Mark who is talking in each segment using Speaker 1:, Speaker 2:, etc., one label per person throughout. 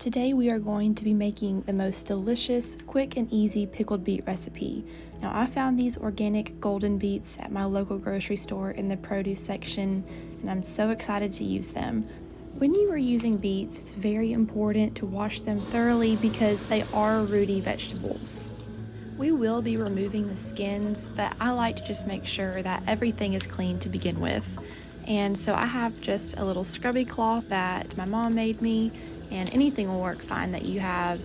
Speaker 1: Today we are going to be making the most delicious, quick and easy pickled beet recipe. Now I found these organic golden beets at my local grocery store in the produce section, and I'm so excited to use them. When you are using beets, it's very important to wash them thoroughly because they are rooty vegetables. We will be removing the skins, but I like to just make sure that everything is clean to begin with. And so I have just a little scrubby cloth that my mom made me, and anything will work fine that you have,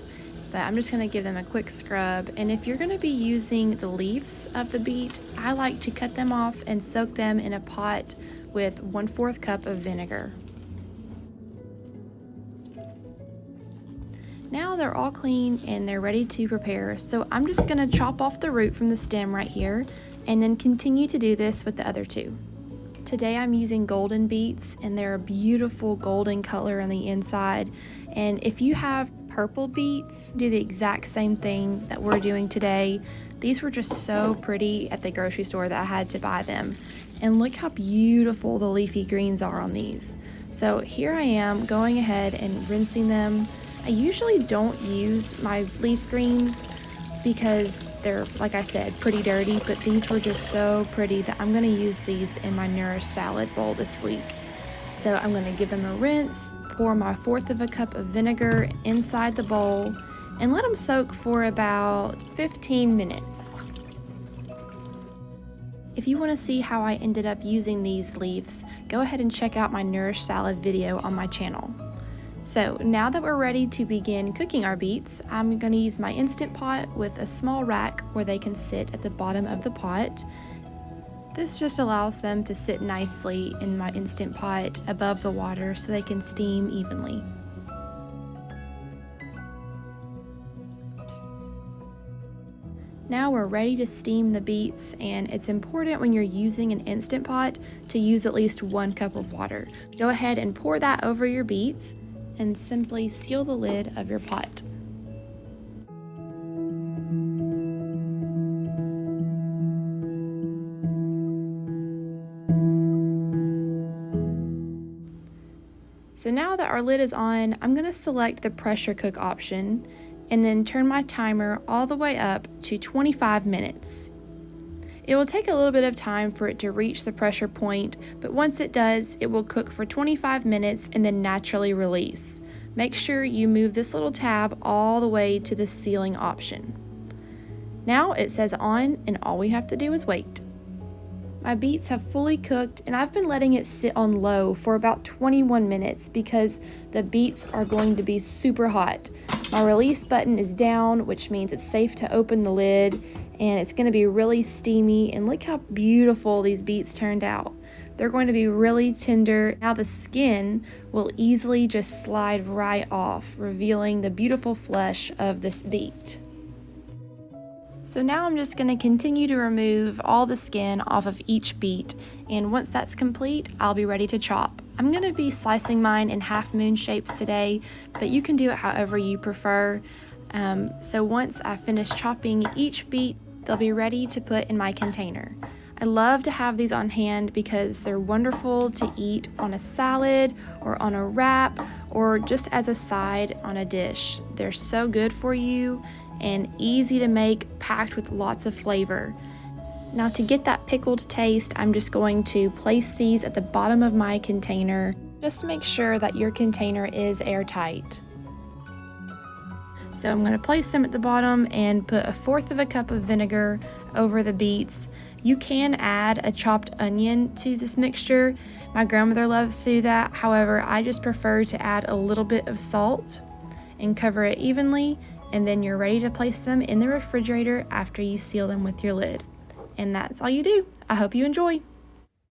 Speaker 1: but I'm just going to give them a quick scrub. And if you're going to be using the leaves of the beet, I like to cut them off and soak them in a pot with 1/4 cup of vinegar. Now they're all clean and they're ready to prepare, so I'm just going to chop off the root from the stem right here and then continue to do this with the other two. Today I'm using golden beets, and they're a beautiful golden color on the inside. And if you have purple beets, do the exact same thing that we're doing today. These were just so pretty at the grocery store that I had to buy them. And look how beautiful the leafy greens are on these. So here I am going ahead and rinsing them. I usually don't use my leaf greens because they're, like I said, pretty dirty, but these were just so pretty that I'm going to use these in my Nourish salad bowl this week. So I'm going to give them a rinse, pour my 1/4 cup of vinegar inside the bowl, and let them soak for about 15 minutes. If you want to see how I ended up using these leaves, go ahead and check out my Nourish salad video on my channel. So now that we're ready to begin cooking our beets, I'm going to use my Instant Pot with a small rack where they can sit at the bottom of the pot. This just allows them to sit nicely in my Instant Pot above the water so they can steam evenly. Now we're ready to steam the beets, and it's important when you're using an Instant Pot to use at least 1 cup of water. Go ahead and pour that over your beets and simply seal the lid of your pot. So now that our lid is on, I'm going to select the pressure cook option and then turn my timer all the way up to 25 minutes. It will take a little bit of time for it to reach the pressure point, but once it does, it will cook for 25 minutes and then naturally release. Make sure you move this little tab all the way to the sealing option. Now it says on, and all we have to do is wait. My beets have fully cooked, and I've been letting it sit on low for about 21 minutes because the beets are going to be super hot. My release button is down, which means it's safe to open the lid, and it's going to be really steamy. And look how beautiful these beets turned out. They're going to be really tender. Now the skin will easily just slide right off, revealing the beautiful flesh of this beet. So now I'm just going to continue to remove all the skin off of each beet, and once that's complete, I'll be ready to chop. I'm going to be slicing mine in half moon shapes today, but you can do it however you prefer. So once I finish chopping each beet, they'll be ready to put in my container. I love to have these on hand because they're wonderful to eat on a salad or on a wrap or just as a side on a dish. They're so good for you and easy to make, packed with lots of flavor. Now to get that pickled taste, I'm just going to place these at the bottom of my container. Just make sure that your container is airtight. So I'm going to place them at the bottom and put 1/4 cup of vinegar over the beets. You can add a chopped onion to this mixture. My grandmother loves to do that. However, I just prefer to add a little bit of salt and cover it evenly, and then you're ready to place them in the refrigerator after you seal them with your lid. And that's all you do. I hope you enjoy.